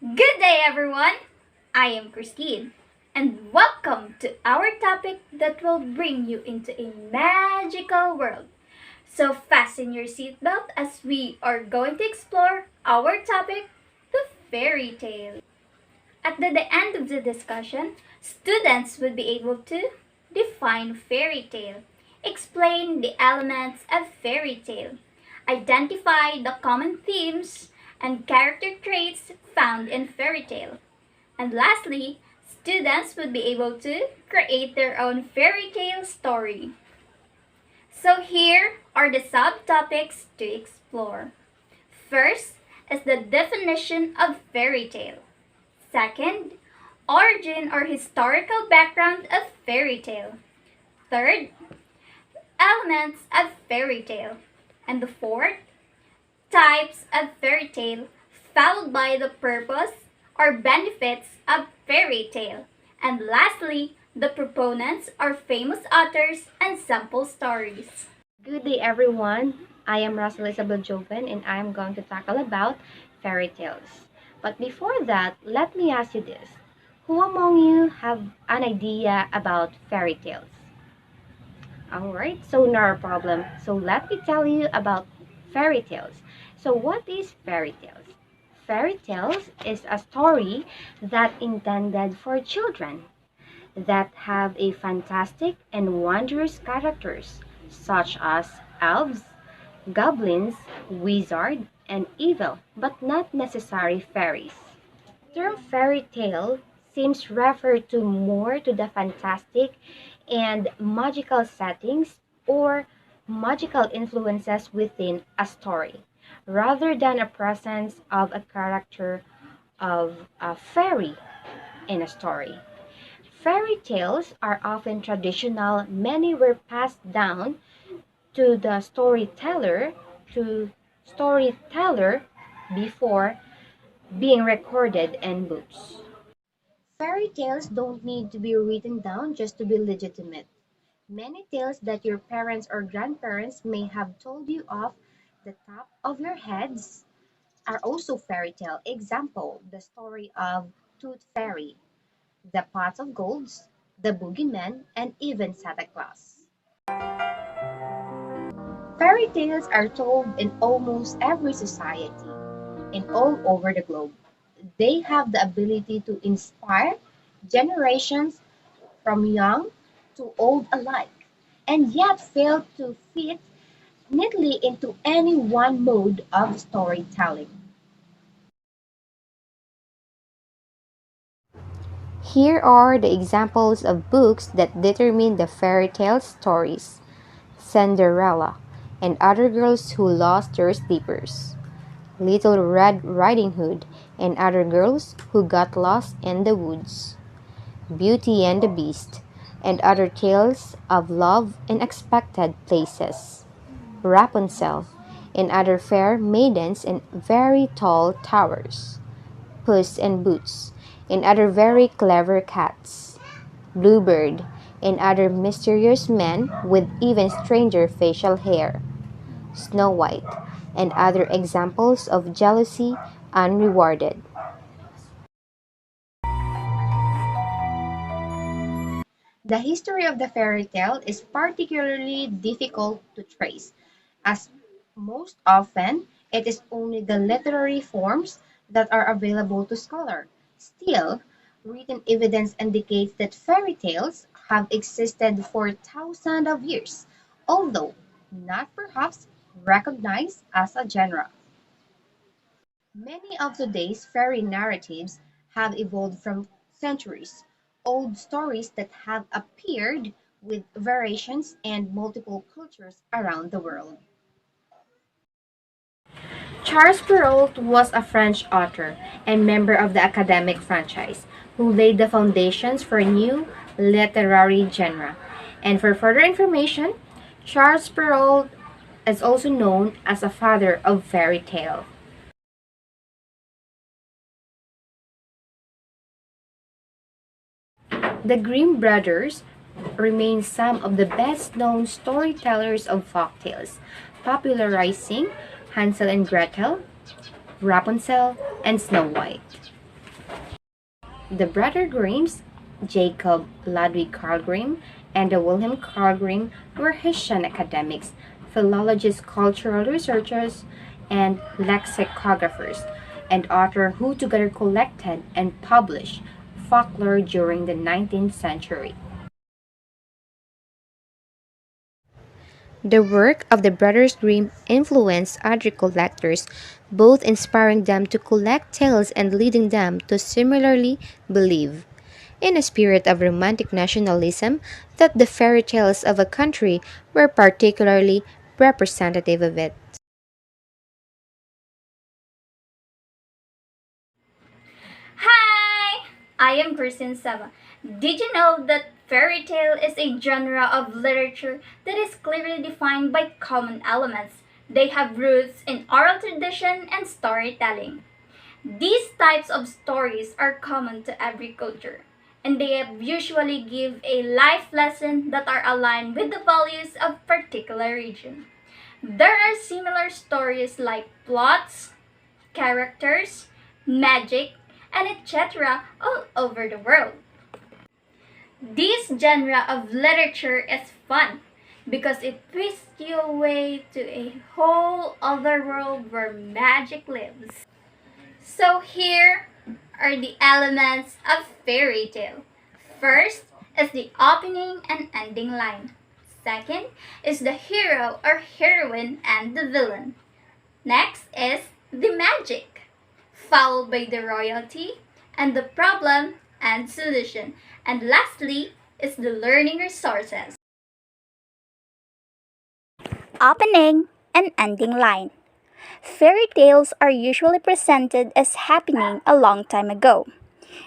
Good day, everyone! I am Christine, and welcome to our topic that will bring you into a magical world. So, fasten your seatbelt as we are going to explore our topic, the fairy tale. At the end of the discussion, students will be able to define fairy tale, explain the elements of fairy tale, identify the common themes and character traits found in fairy tale, and lastly, students would be able to create their own fairy tale story. So here are the subtopics to explore. First is the definition of fairy tale. Second, origin or historical background of fairy tale. Third, elements of fairy tale. And the fourth, types of fairy tale, followed by the purpose or benefits of fairy tale. And lastly, the proponents or famous authors and sample stories. Good day, everyone. I am Russell Isabel Joven, and I am going to tackle about fairy tales. But before that, let me ask you this. Who among you have an idea about fairy tales? Alright, so no problem. So let me tell you about fairy tales. So what is fairy tales? Fairy tales is a story that intended for children that have a fantastic and wondrous characters such as elves, goblins, wizard, and evil, but not necessarily fairies. Term fairy tale seems refer to more to the fantastic and magical settings or magical influences within a story, rather than a presence of a character of a fairy in a story. Fairy tales are often traditional. Many were passed down to the to storyteller before being recorded in books. Fairy tales don't need to be written down just to be legitimate. Many tales that your parents or grandparents may have told you off the top of your heads are also fairy tale. Example, the story of Tooth Fairy, the Pot of Golds, the Boogeyman, and even Santa Claus. Fairy tales are told in almost every society and all over the globe. They have the ability to inspire generations from young to old alike, and yet fail to fit neatly into any one mode of storytelling. Here are the examples of books that determine the fairy tale stories: Cinderella and Other Girls Who Lost Their Slippers, Little Red Riding Hood and Other Girls Who Got Lost in the Woods, Beauty and the Beast and Other Tales of Love in Unexpected Places, Rapunzel and Other Fair Maidens in Very Tall Towers, Puss in Boots and Other Very Clever Cats, Bluebird and Other Mysterious Men with Even Stranger Facial Hair, Snow White and Other Examples of Jealousy Unrewarded. The history of the fairy tale is particularly difficult to trace, as most often it is only the literary forms that are available to scholars. Still, written evidence indicates that fairy tales have existed for thousands of years, although not perhaps recognized as a genre. Many of today's fairy narratives have evolved from centuries old stories that have appeared with variations and multiple cultures around the world. Charles Perrault was a French author and member of the academic franchise who laid the foundations for a new literary genre. And for further information, Charles Perrault is also known as a father of fairy tale. The Grimm brothers remain some of the best-known storytellers of folktales, popularizing Hansel and Gretel, Rapunzel, and Snow White. The brother Grimms, Jacob Ludwig Karl Grimm and Wilhelm Karl Grimm, were Hessian academics, philologists, cultural researchers, and lexicographers, and authors who together collected and published folklore during the 19th century. The work of the Brothers Grimm influenced other collectors, both inspiring them to collect tales and leading them to similarly believe, in a spirit of romantic nationalism, that the fairy tales of a country were particularly representative of it. Hi! I am Christine Sava. Did you know that fairy tale is a genre of literature that is clearly defined by common elements? They have roots in oral tradition and storytelling. These types of stories are common to every culture, and they usually give a life lesson that are aligned with the values of particular region. There are similar stories like plots, characters, magic, and etc. all over the world. This genre of literature is fun because it twists you away to a whole other world where magic lives. So here are the elements of fairy tale. First is the opening and ending line. Second is the hero or heroine and the villain. Next is the magic, followed by the royalty and the problem and solution. And lastly is the learning resources. Opening and ending line. Fairy tales are usually presented as happening a long time ago.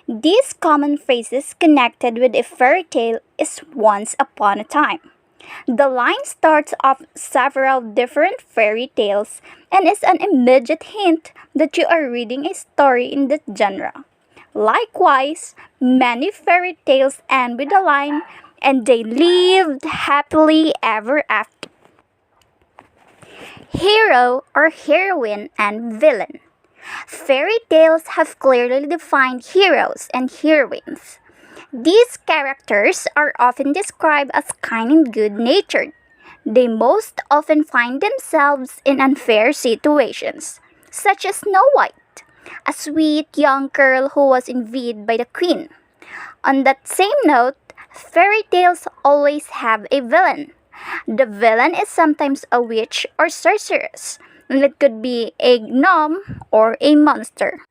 These common phrases connected with a fairy tale is once upon a time. The line starts off several different fairy tales and is an immediate hint that you are reading a story in that genre. Likewise, many fairy tales end with the line, and they lived happily ever after. Hero or heroine and villain. Fairy tales have clearly defined heroes and heroines. These characters are often described as kind and good natured. They most often find themselves in unfair situations, such as Snow White, a sweet young girl who was envied by the queen. On that same note, fairy tales always have a villain. The villain is sometimes a witch or sorceress, and it could be a gnome or a monster.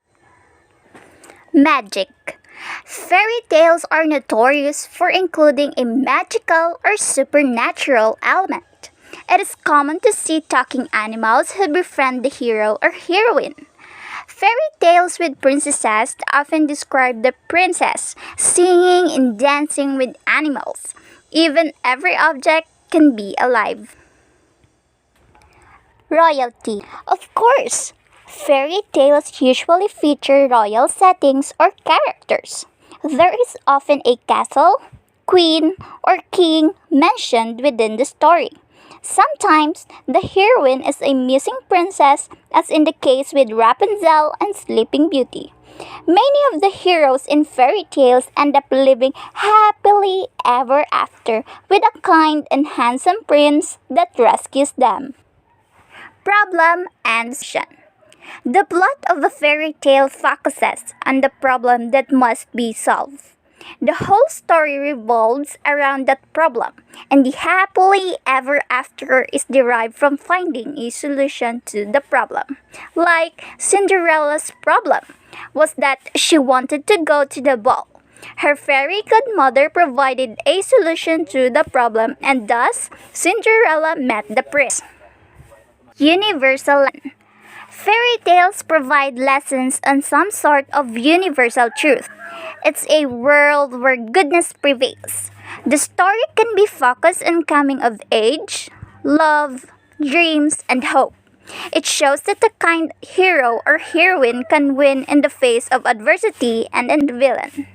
Magic. Fairy tales are notorious for including a magical or supernatural element. It is common to see talking animals who befriend the hero or heroine. Fairy tales with princesses often describe the princess singing and dancing with animals. Even every object can be alive. Royalty. Of course, fairy tales usually feature royal settings or characters. There is often a castle, queen, or king mentioned within the story. Sometimes the heroine is a missing princess, as in the case with Rapunzel and Sleeping Beauty. Many of the heroes in fairy tales end up living happily ever after with a kind and handsome prince that rescues them. Problem and solution. The plot of a fairy tale focuses on the problem that must be solved. The whole story revolves around that problem, and the happily ever after is derived from finding a solution to the problem. Like Cinderella's problem was that she wanted to go to the ball. Her fairy godmother provided a solution to the problem, and thus Cinderella met the prince. Universal lesson. Fairy tales provide lessons on some sort of universal truth. It's a world where goodness prevails. The story can be focused on coming of age, love, dreams, and hope. It shows that the kind hero or heroine can win in the face of adversity and a villain.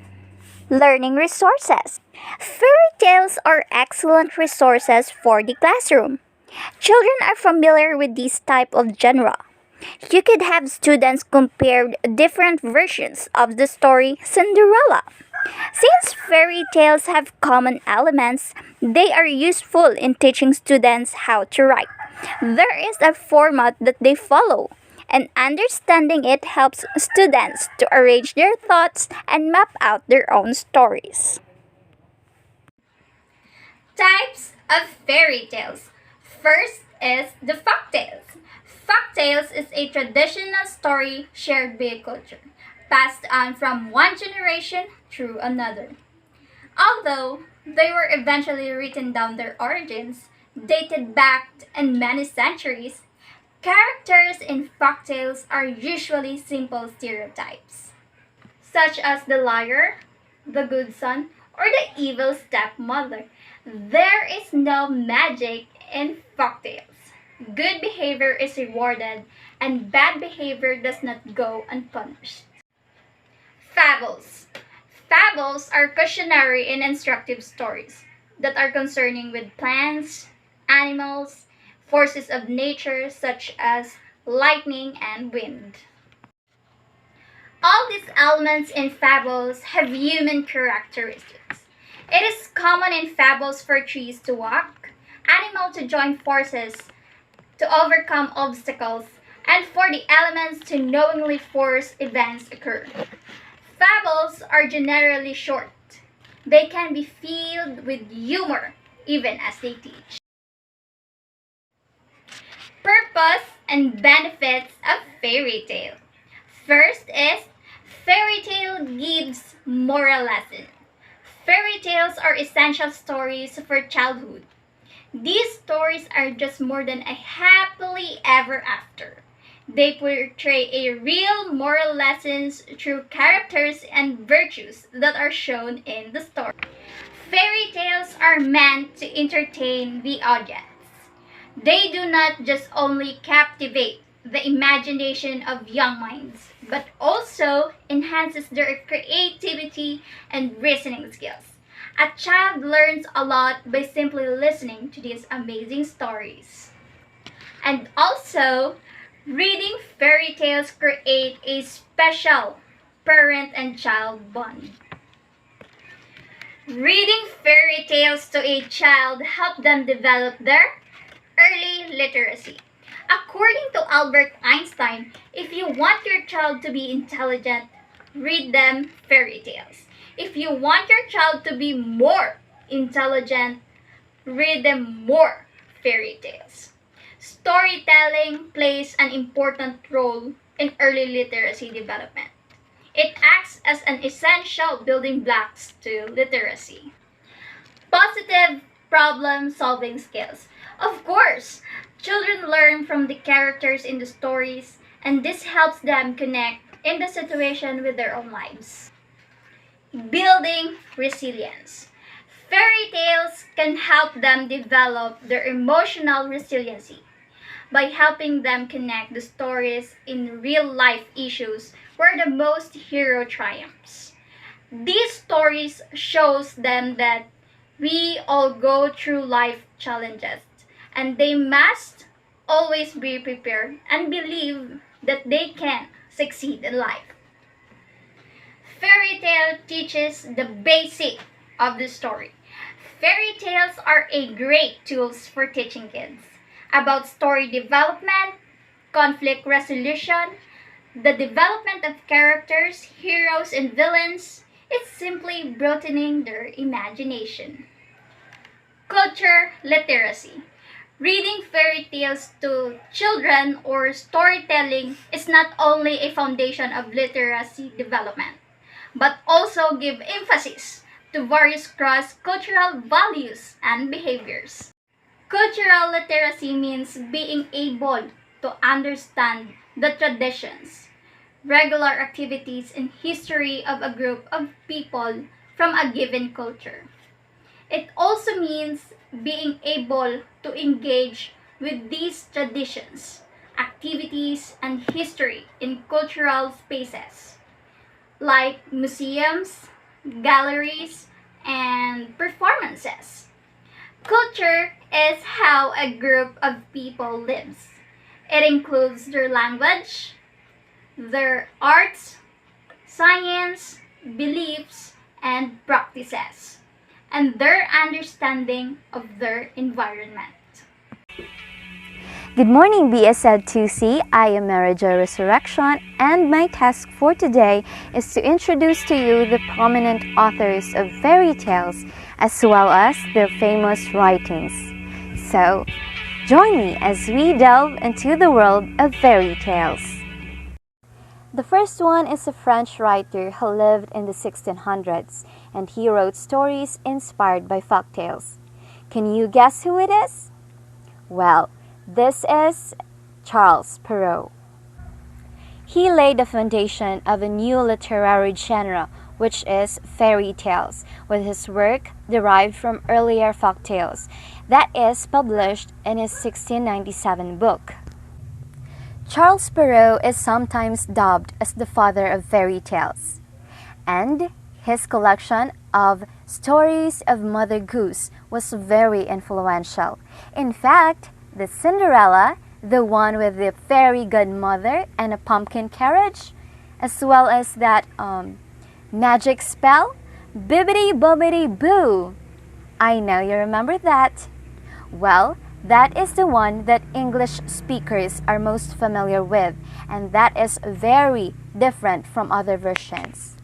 Learning resources. Fairy tales are excellent resources for the classroom. Children are familiar with this type of genre. You could have students compare different versions of the story Cinderella. Since fairy tales have common elements, they are useful in teaching students how to write. There is a format that they follow, and understanding it helps students to arrange their thoughts and map out their own stories. Types of fairy tales. First is the folktales. Folktales is a traditional story shared by a culture, passed on from one generation through another. Although they were eventually written down their origins, dated back in many centuries, characters in folktales are usually simple stereotypes, such as the liar, the good son, or the evil stepmother. There is no magic in folktales. Good behavior is rewarded, and bad behavior does not go unpunished. Fables. Fables are cautionary and instructive stories that are concerning with plants, animals, forces of nature such as lightning and wind. All these elements in fables have human characteristics. It is common in fables for trees to walk, animals to join forces to overcome obstacles, and for the elements to knowingly force events occur. Fables are generally short. They can be filled with humor even as they teach. Purpose and benefits of fairy tale. First is fairy tale gives moral lesson. Fairy tales are essential stories for childhood. These stories are just more than a happily ever after. They portray a real moral lessons through characters and virtues that are shown in the story. Fairy tales are meant to entertain the audience. They do not just only captivate the imagination of young minds, but also enhances their creativity and reasoning skills. A child learns a lot by simply listening to these amazing stories. And also, reading fairy tales create a special parent and child bond. Reading fairy tales to a child help them develop their early literacy. According to Albert Einstein, if you want your child to be intelligent, read them fairy tales. If you want your child to be more intelligent, read them more fairy tales. Storytelling plays an important role in early literacy development. It acts as an essential building blocks to literacy. Positive problem solving skills. Of course, children learn from the characters in the stories, and this helps them connect in the situation with their own lives. Building resilience. Fairy tales can help them develop their emotional resiliency by helping them connect the stories in real life issues where the most hero triumphs. These stories shows them that we all go through life challenges and they must always be prepared and believe that they can succeed in life. Fairy tale teaches the basic of the story. Fairy tales are a great tools for teaching kids about story development, conflict resolution, the development of characters, heroes, and villains. It's simply broadening their imagination. Culture literacy. Reading fairy tales to children or storytelling is not only a foundation of literacy development, but also give emphasis to various cross-cultural values and behaviors. Cultural literacy means being able to understand the traditions, regular activities, and history of a group of people from a given culture. It also means being able to engage with these traditions, activities, and history in cultural spaces like museums, galleries, and performances. Culture is how a group of people lives. It includes their language, their arts, science, beliefs, and practices, and their understanding of their environment. Good morning, BSED 2C. I am Mary Jo Resurrection, and my task for today is to introduce to you the prominent authors of fairy tales as well as their famous writings. So, join me as we delve into the world of fairy tales. The first one is a French writer who lived in the 1600s, and he wrote stories inspired by folktales. Can you guess who it is? Well, this is Charles Perrault. He laid the foundation of a new literary genre, which is fairy tales, with his work derived from earlier folktales, that is published in his 1697 book. Charles Perrault is sometimes dubbed as the father of fairy tales, and his collection of Stories of Mother Goose was very influential. In fact, the Cinderella, the one with the fairy godmother and a pumpkin carriage, as well as that magic spell, Bibbidi Bobbidi Boo. I know you remember that. Well, that is the one that English speakers are most familiar with, and that is very different from other versions.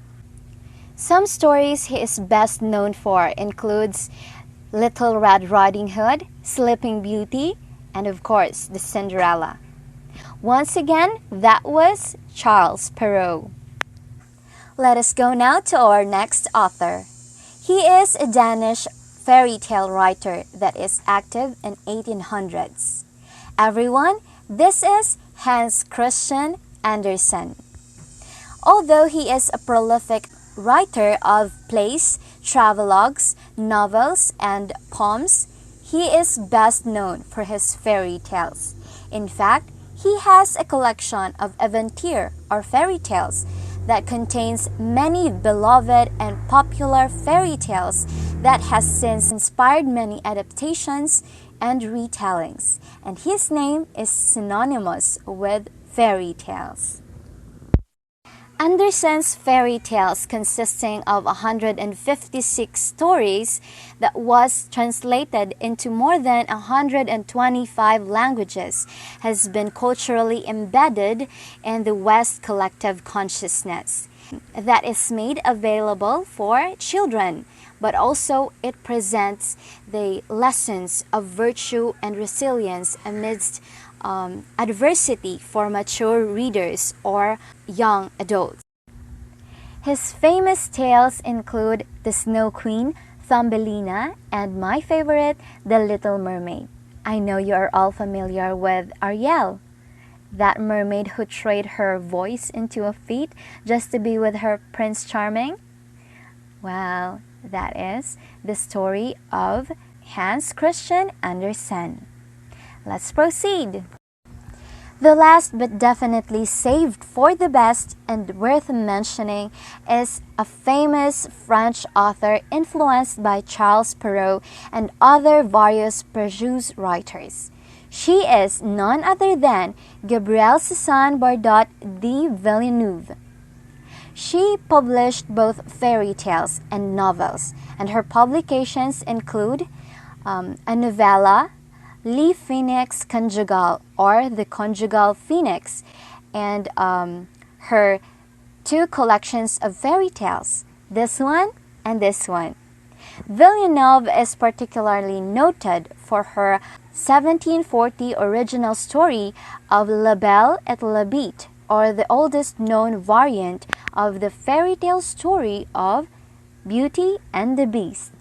Some stories he is best known for includes Little Red Riding Hood, Sleeping Beauty, and of course, the Cinderella. Once again, that was Charles Perrault. Let us go now to our next author. He is a Danish fairy tale writer that is active in 1800s. Everyone, this is Hans Christian Andersen. Although he is a prolific writer of plays, travelogues, novels, and poems, he is best known for his fairy tales. In fact, he has a collection of Avontir or fairy tales that contains many beloved and popular fairy tales that has since inspired many adaptations and retellings, and his name is synonymous with fairy tales. Andersen's fairy tales, consisting of 156 stories that was translated into more than 125 languages, has been culturally embedded in the West collective consciousness that is made available for children, but also it presents the lessons of virtue and resilience amidst adversity for mature readers or young adults. His famous tales include The Snow Queen, Thumbelina, and my favorite, The Little Mermaid. I know you are all familiar with Ariel, that mermaid who traded her voice into a feat just to be with her Prince Charming. Well, that is the story of Hans Christian Andersen. Let's proceed. The last but definitely saved for the best and worth mentioning is a famous French author influenced by Charles Perrault and other various Perrault writers. She is none other than Gabrielle Suzanne Bardot de Villeneuve. She published both fairy tales and novels, and her publications include a novella, Le Phoenix Conjugal, or The Conjugal Phoenix, and her two collections of fairy tales, this one and this one. Villeneuve is particularly noted for her 1740 original story of La Belle et la Bête, or the oldest known variant of the fairy tale story of Beauty and the Beast.